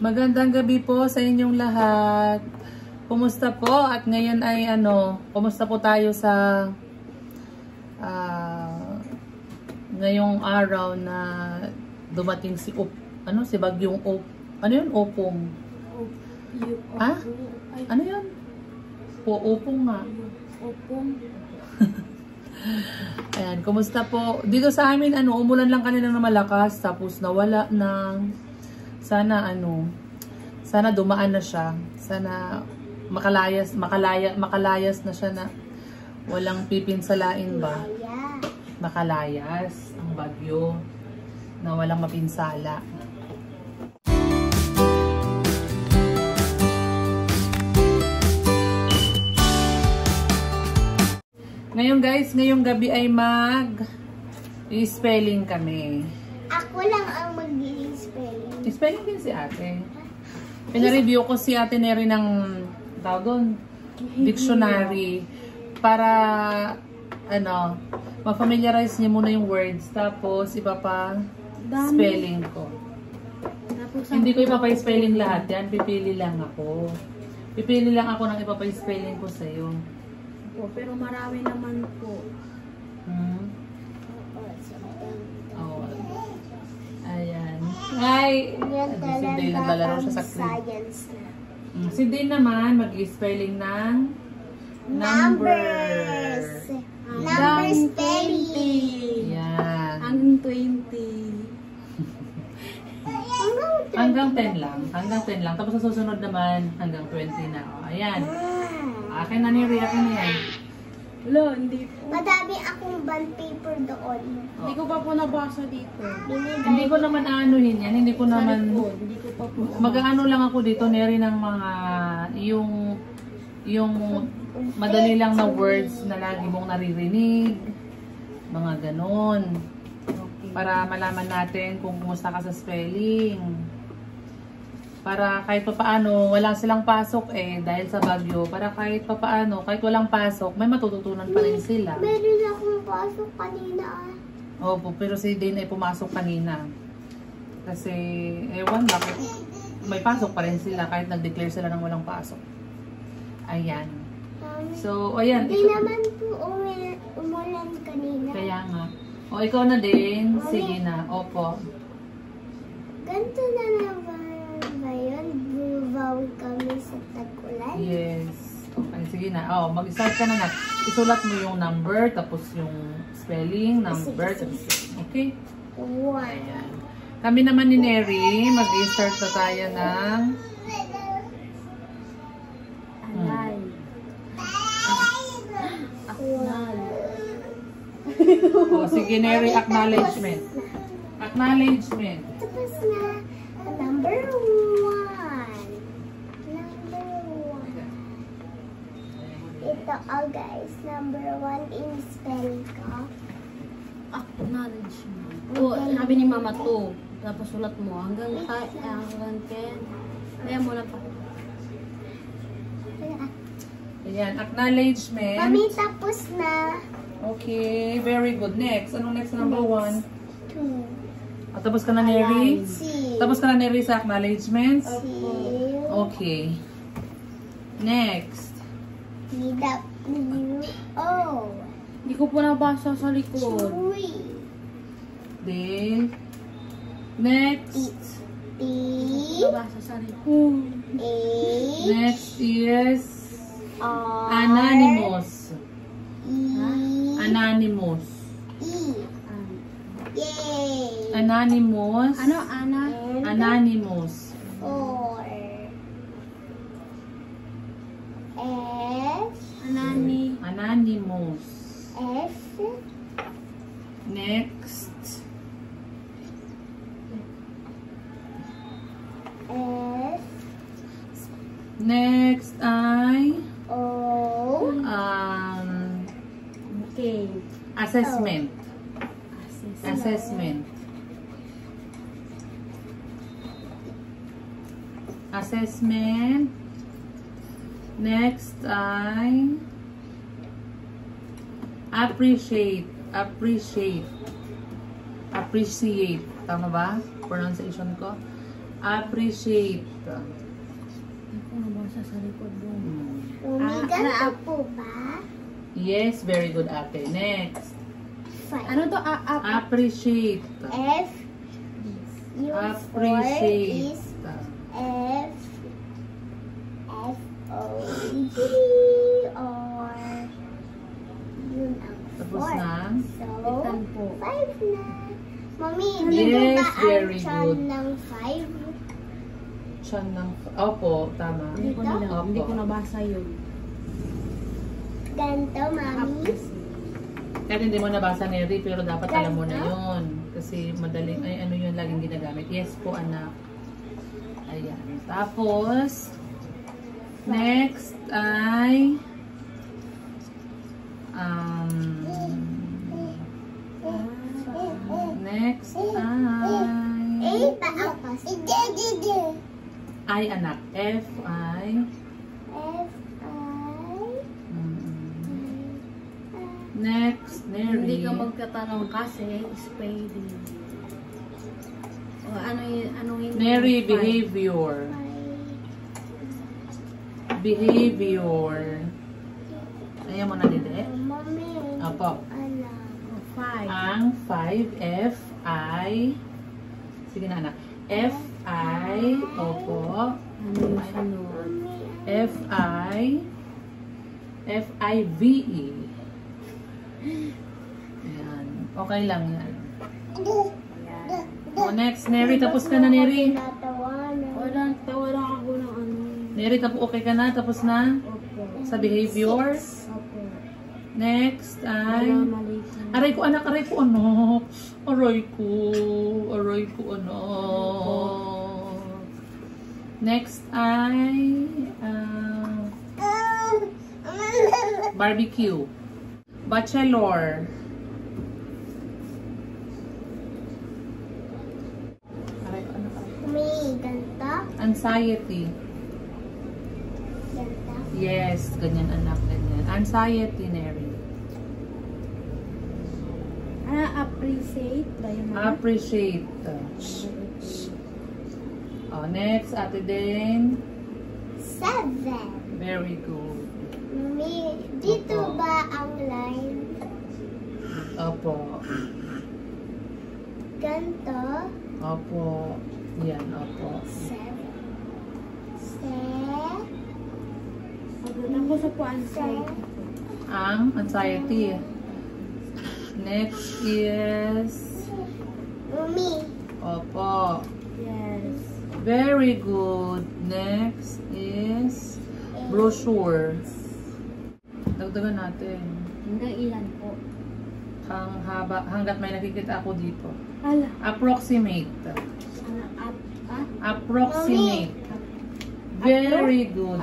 Magandang gabi po sa inyong lahat. Kumusta po? At ngayon ay kumusta po tayo sa ngayong araw na dumating si si Bagyong ano yun? Opong. Ha? Ano yun? Opong nga. Opong. Ayan, kumusta po? Dito sa amin, umulan lang kanina na malakas, tapos nawala na. Sana dumaan na siya. Sana makalayas na siya na walang pipinsalain ba? Makalayas ang bagyo na walang mapinsala. Ngayon guys, ngayong gabi ay mag-spelling kami. Ako lang ang mag-spelling. Spelling din si ate. Pina-review ko si ate Neri ng dictionary para ma-familiarize niya muna yung words, tapos spelling ko. Hindi ko ipapa-spelling lahat yan, pipili lang ako ng ipapa-spelling ko sa'yo. Pero marami naman po. Ayan. Hi! Si Dale naglalaro siya sa science na. Si Dale naman mag-spelling ng numbers. Numbers 20. Yan. Ang 20. Hanggang 10 lang. Hanggang 10 lang. Tapos sa susunod naman, hanggang 20 na. Ayan. Akin na Neri, akin na yan. Wala, hindi po. Madami akong bond paper doon. Hindi ko pa po nabasa dito. Hindi ko naman aanuhin yan. Hindi ko naman... Hindi ko pa po. Mag-aano lang ako dito, Neri, ng mga... Yung madali lang na words na lagi mong naririnig. Mga ganon. Okay. Para malaman natin kung kumusta ka sa spelling. Para kahit papaano, wala silang pasok dahil sa bagyo. Para kahit papaano, kahit walang pasok, may matututunan pa rin sila. Meron akong pasok kanina. Opo, pero si Dane ay pumasok kanina. Kasi, ewan bakit. May pasok pa rin sila kahit nag-declare sila ng walang pasok. Ayan. So, ayan. Hindi naman po umulan kanina. Kaya nga. O, ikaw na din. Sige na. Opo. Ganito na naman. Ngayon, bumabawi kami sa tag-ulan. Yes. Okay, sige na. Mag-start ka na. Isulat mo yung number, tapos yung spelling, number, tapos okay? Ayan. Kami naman ni Neri, mag-start na tayo ng sige Neri, acknowledgement. Acknowledgement. Tapos na, number 1. Ito guys, number 1 in spelling ko. Acknowledgement. Sabi ni Mama 2. Tapos sulat mo hanggang 10. Kaya mo na pa. Ayan, acknowledgement. Mami, tapos na. Okay, very good. Next. Anong next number 1? 2. Tapos ka na, Neri? Tapos ka na, Neri, sa acknowledgements? Okay. Next. Hindi ko po nabasa sa likod. Then, next. Nabasa sa likod. Next is anonymous. Anonymous. Anonymous. Ano, Ana? Anonymous. 4. S. Anonymous. S. Next. S. Next ay O. Okay. Assessment. Assessment. Assessment. Next ay appreciate. Appreciate. Appreciate. Tama ba? Pronunciation ko. Appreciate. Ako nabasa sa likod doon. Umi, ganito po ba? Yes, very good ate. Next. Ano to? Appreciate. F. Yung Appreciate. is F. F-O-G or yun ang Tapos 4. na. So, Itan po. 5 na. Mami, Yes, dito ba ang very chan good. ng 5? Chan ng... Opo, tama. Hindi ko nila, Opo. hindi ko nabasa yun. Ganito, mami. Kahit hindi mo nabasa, Neri, pero dapat alam mo na yun. Kasi madaling, ay ano yun laging ginagamit. Yes po, anak. Ayan. Tapos, next ay, next Eh, paapas. ay anak. F-I. Next, Neri. Hindi ka magkatanong kasi spelling. O ano yung Neri, behavior. Behavior. Ayan mo na, Dede. Mami, Opo. alam. 5. Ang 5, F-I. Sige na, anak. F-I. Opo. Ano yung sunod? F-I. F-I-V-E. Ayan. Okay lang yan. O, next, Neri. Tapos ka na, Neri. Natawanan. Tawaran ako ng ano. Neri, okay ka na? Tapos na? Opo. Sa behavior? Opo. Next ay... Mali ka. Aray ko, anak. Aray ko, anak. Aray ko. Aray ko, anak. Next ay... barbecue. Bachelor. Aray ko, anak. May ganito. Anxiety. Ganito. Yes, ganyan anak, ganyan. Anxiety, Neri. Appreciate ba yung mga? Appreciate. Oh, next, ate din. 7. Very good. May, dito Opo. ba ang line? Opo. Ganito. Opo. Yan, opo. 7. Ako sa po anxiety. Ang anxiety. Next is... Umi. Opo. Yes. Very good. Next is... brochure. Dagdagan natin. Hanggang ilan po? Hanggat may nakikita ako dito. Ala. Approximate. Approximate. Approximate. Very good.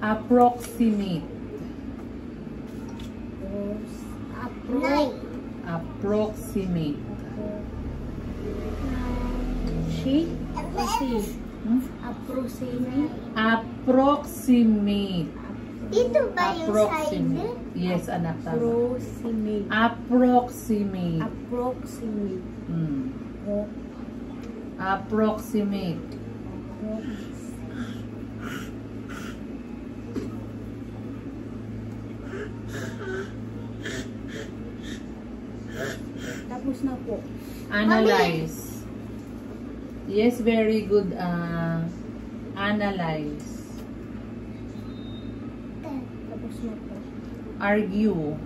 Approximate. 9. Approximate. She? Kasi. Hmm? Approximate. Approximate. Dito ba yung Approximate. side? Yes, anak. Tama. Approximate. Approximate. Approximate. Hmm. Approximate. Tapos na po. Analyze. Yes, very good. Analyze. Tapos na po. Argue.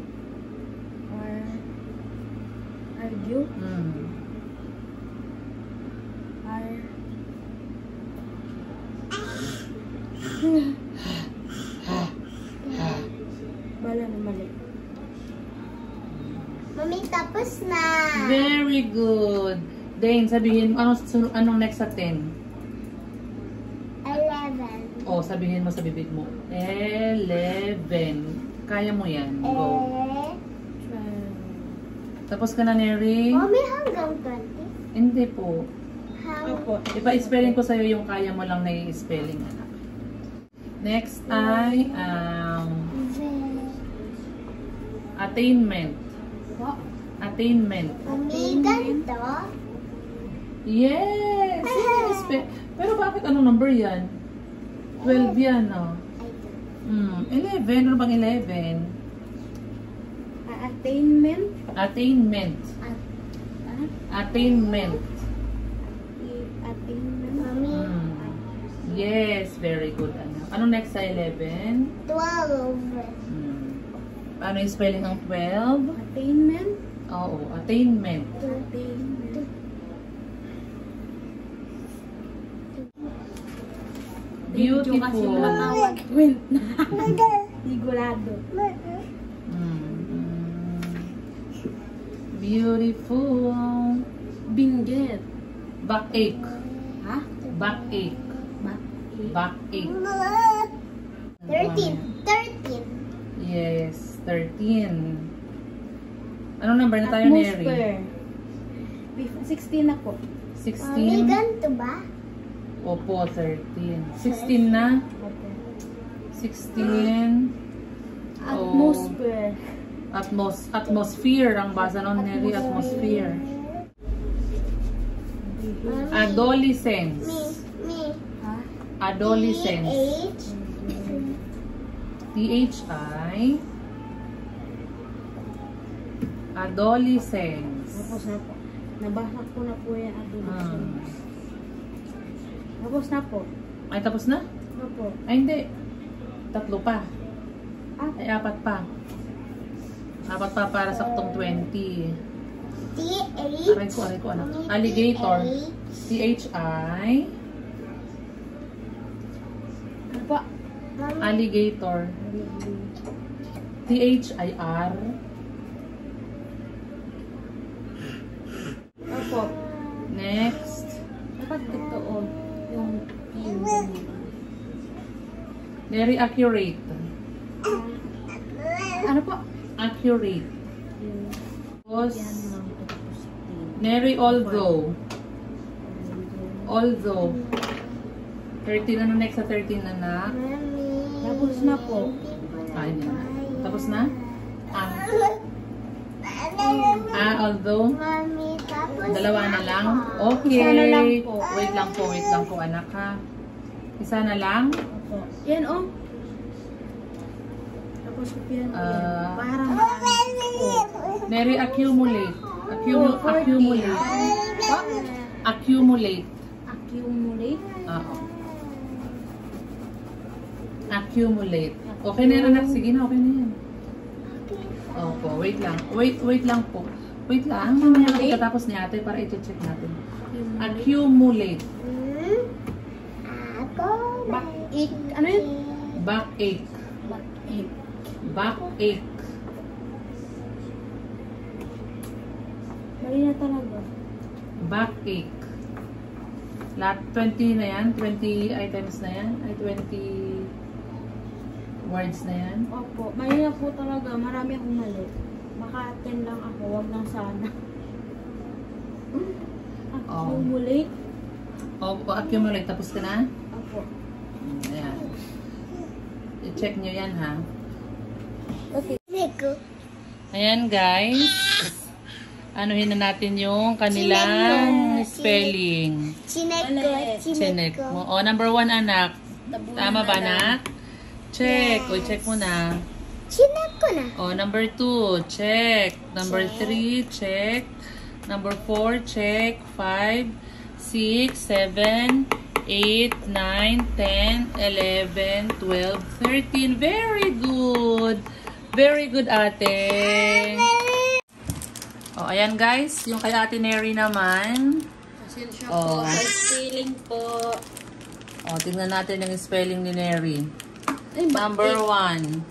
Argue. Hmm. Wala na mali. Mami, tapos na. Very good. Then, sabihin mo, anong next sa 10? 11. Oh, sabihin mo sa bibig mo. 11. Kaya mo yan. Go. Tapos ka na, Neri? Mami, hanggang 20. Hindi po. Opo. Ipa-spelling ko sa'yo yung kaya mo lang na i-spelling, anak. Next ay, attainment. Po. Attainment. Mami, ganito. Yes! Bakit anong number yan? 12 yan, oh. 11. Ano bang 11? Attainment. Attainment. Attainment. Attainment. Yes, very good, anak. Ano next sa 11? 12. Ano yung spelling ng 12? Attainment. Oo, attainment. Attainment. Beautiful. Sigurado. Beautiful. Binggit. Backache. Ha? Backache. Backache. 13. Yes, 13. Anong number na tayo, Neri? Atmosphere. 16 na po. 16? ganito ba? Opo, 13. 16 na? 16. Atmosphere. Atmosphere ang basa nun, Neri. Atmosphere. Adolescence. Ha? Adolescence. T-H-I. Adolescence. Tapos na po. Nabasa ko na po yan. Tapos na po. Ay, tapos na? Opo. Ay, hindi. 3 pa. Ay, 4 pa. 4 pa para saktong 20. Aray ko, anak. Alligator. T-H-I. Ano po? Alligator. T-H-I-R. Opo. Next. Dapat dito o. Yung pin. Very accurate. Ano po? Accurate. Tapos, Yan. Neri although. Although. 13 ano next sa 13 na? Tapos na po. Ay, na. Tapos na? Although. Dalawa na lang? Okay. Isa na lang po. Wait lang po anak ha. Isa na lang? Opo. Yan o. Tapos yan. Para Neri accumulate. Accumulate. Accumulate. accumulate. Oo. Accumulate. Okay na yan anak. Sige na, okay na yan. Opo, wait lang. Wait lang po. Wait lang. Mamaya pagkatapos ni ate para i-check natin. Accumulate. Backache. Ano yun? Backache. Backache. Backache. Mali na talaga. Backache. Lahat 20 na yan. 20 items na yan. Ay, 20 words na yan. Opo. Mali na po talaga. Marami akong mali. Maka-attend lang ako. Wag lang sana. Accumulate. Opo, accumulate. Tapos ka na? Opo. Ayan. I-check nyo yan, ha? Okay. Ayan, guys. Anuhin na natin yung kanilang spelling. Chinek mo. O, number 1, anak. Tama ba, anak? Check. O, check mo na. Chinek ko na. O, number 2, check. Number 3, check. Number 4, check. 5, 6, 7, 8, 9, 10, 11, 12, 13. Very good. Very good, ate. O, ayan guys. Yung kay ate Neri naman. Pasensya Oh. po. Sa spelling po. O, tingnan natin yung spelling ni Neri. Ay, Number 1.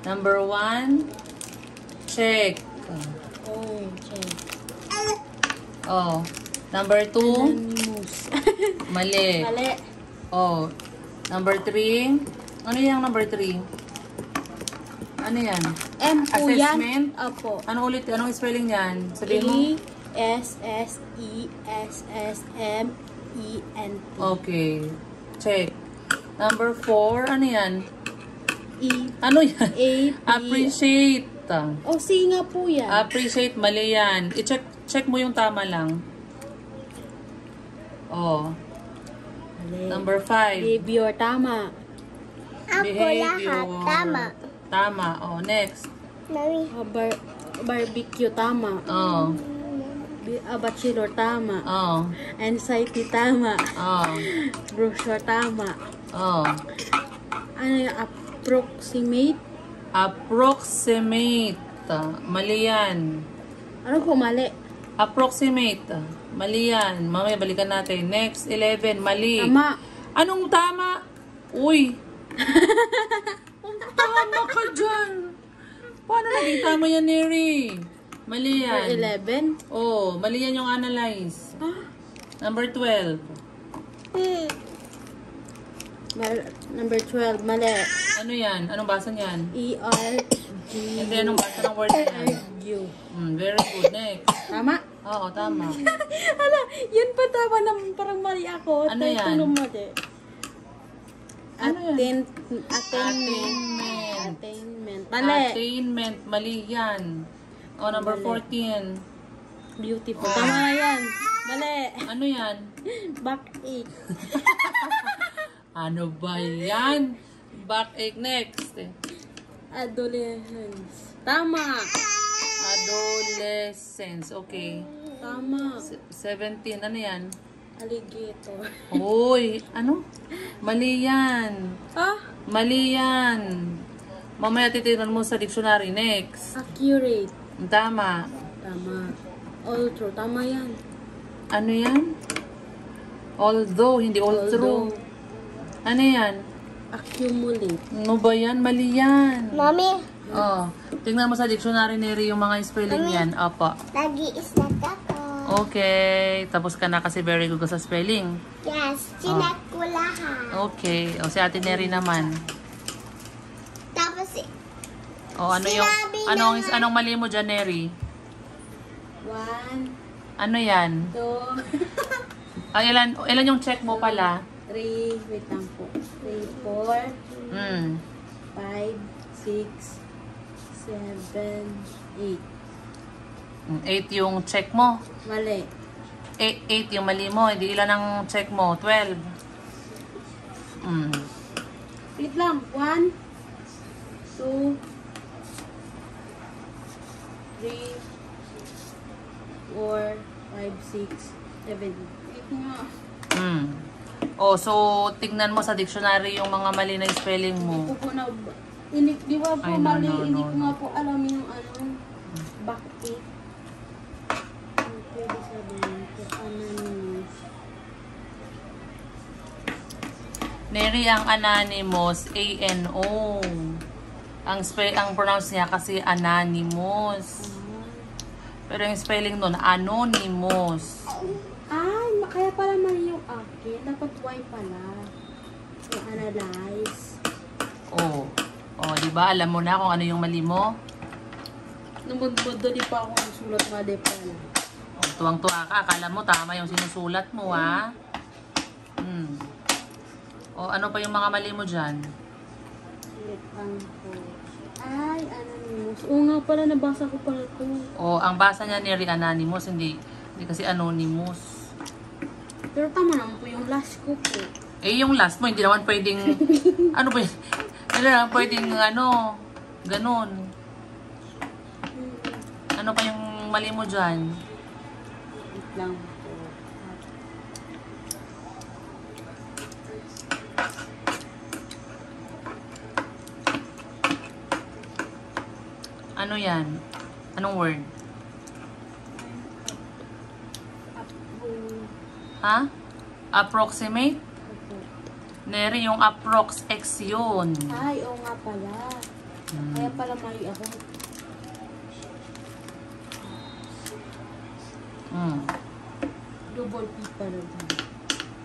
Number 1, check. Oh, check. Oh, number 2, Anonymous. mali. Mali. Oh, number 3, ano yung number 3? Ano yan? M po yan. Assessment? Opo. Ano ulit? Anong spelling yan? Sabihin mo? A-S-S-E-S-S-M-E-N-T. Okay. Check. Number 4, ano yan? E. Ano yan? A. P. Appreciate. Oh, C nga po yan. Appreciate, mali yan. I-check mo yung tama lang. Oh. Mali. Number 5. Behavior, tama. Behavior. Tama. Oh, next. Barbecue, tama. Oh. Bachelor, tama. Oh. Anxiety, tama. Oh. Brochure, tama. Oh. Ano yung approximate? Approximate. Mali yan. Ano po mali? Approximate. Mali yan. Mamaya balikan natin. Next, 11. Mali. Tama. Anong tama? Uy. Tama ka dyan. Paano naging tama yan, Neri? Mali yan. 11? Oh, mali yan yung analyze. Number 12. Number 12, mali. Ano yan? Anong basa niyan? E-R-G. Hindi, anong basa ng word niyan? U. Very good. Next. Tama? Oo, tama. Hala, yun pa tama na parang mali ako. Ano yan? Ano yan? Attainment. Mali. Attainment. Mali yan. Oh, number 14. Beautiful. Tama na yan. Mali. Ano yan? Backache. Ano ba yan? Backache next. Adolescence. Tama. Adolescence. Okay. Tama. 17. Ano yan? Alligator. Uy, ano? Mali yan. Mali yan. Mamaya titignan mo sa dictionary. Next. Accurate. Tama. Tama. All true. Tama yan. Ano yan? Although, hindi all true. Ano yan? Accumulate. Ano ba yan? Mali yan. Mami, Oh, tingnan mo sa dictionary ni Ri yung mga spelling yan. Opo. nag-i-snack ako. Okay. Tapos ka na kasi very good ka sa spelling. Yes, chinek ko lahat. Okay. O si Ate Neri naman. Tapos, O ano yung anong mali mo dyan, Neri? 1, Ano yan? 2, Ay, ilan yung check mo pala? 3, wait lang po. 3, 4, Hmm. 5, 6, 7, 8. 8 yung check mo. Mali. 8 yung mali mo. Hindi ilan ang check mo? 12. Hmm. Wait lang. 1, 2, 3, 4, 5, 6, 7, 8 nga. Hmm. Oh, so tignan mo sa dictionary yung mga mali na spelling mo. Hindi ko po na, di ba po Ay, no, mali, no, hindi no, ko nga po alam yung backache. Pwede sabihin ko, anonymous. Neri, ang anonymous, A-N-O. Ang pronounce niya kasi anonymous. Pero yung spelling nun, anonymous. Ay, kaya pala mali yung akin. Dapat Y pala. Yung analyze. Oh. Oh, di ba? Alam mo na kung ano yung mali mo? Namudmudali pa ako ang sulat mali pala. Oh, tuwang-tuwa ka. Akala mo tama yung sinusulat mo, ha? Hmm. Oh, ano pa yung mga mali mo dyan? Ulit ang po. Ay, anonymous. Oo nga pala, nabasa ko pala ito. Oh, ang basa niya Neri, anonymous, hindi kasi anonymous. Pero tama naman po yung last ko po. Eh, yung last mo, hindi naman pwedeng, ano ba yun? Hindi naman pwedeng, ganun. Ano pa yung mali mo dyan? Wait lang po. Ano yan? Anong word? Ha? Approximate? Neri, yung approx X yun. Ay, oo nga pala. Kaya pala mali ako. Double P pala dyan.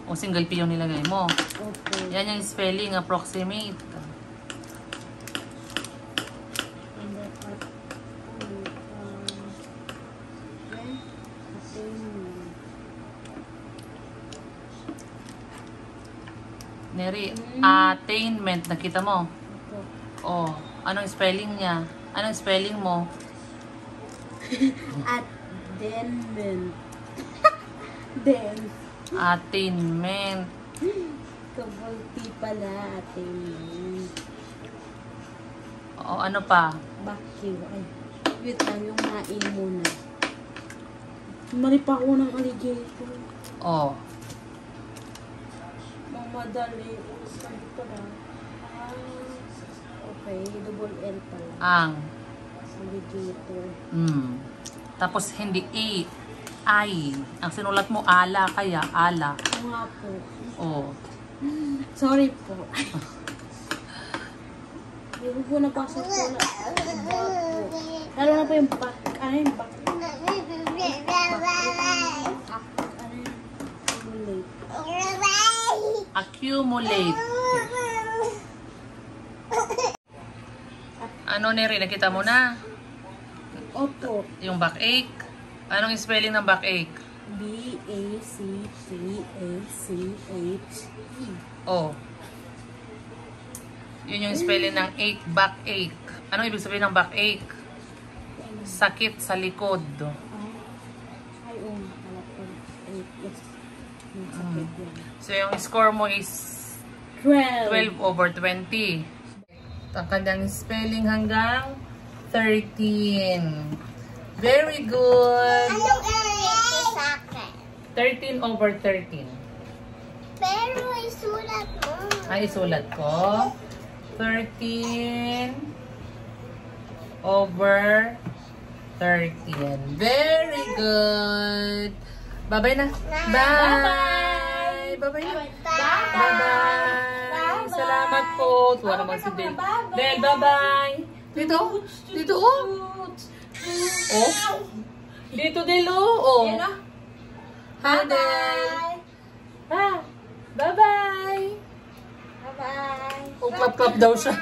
O single P yung nilagay mo. Opo. Yan yung spelling, approximate. Neri, attainment. Nakita mo? Oh, anong spelling niya? Anong spelling mo? Attainment. Then. Attainment. Double T pala, ate. Oo, ano pa? Bakyo. Ay, wait lang yung main muna. Mali pa ako ng alligator. Oh. Mamadali. Sabi ko na. Okay, double L pala. Ang. Alligator. Tapos hindi A. I. Ang sinulat mo, ala kaya. Ala. Oo nga po. Oh. Sorry po. Hindi ko po napasok po na. Lalo na po yung back. Ano yung back? Accumulate. Ano Neri, nakita mo na? Opo. Yung backache. Anong spelling ng backache? B-A-C-K-A-C-H-E. Oh. Yun yung spelling ng ache, backache. Anong ibig sabihin ng backache? Sakit sa likod. Ay, So yung score mo is 12 over 20. Ang kanyang spelling hanggang 13. Very good. Anong area sa akin? 13 over 13. Pero isulat mo. Ay, isulat ko. 13 over 13. Very good. Bye-bye na. Bye. Bye-bye na. Bye-bye. Salamat po. Tuwa naman si Del. Del, bye-bye. Dito. Dito, oh. Oh. Dito, Del, oh. Hi, Del. Ah. Bye-bye. Bye-bye. Oh, clap-clap daw siya.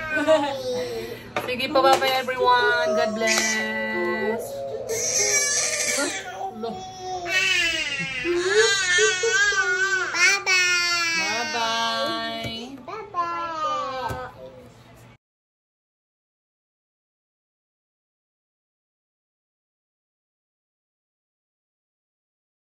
Sige pa, bye-bye everyone. God bless.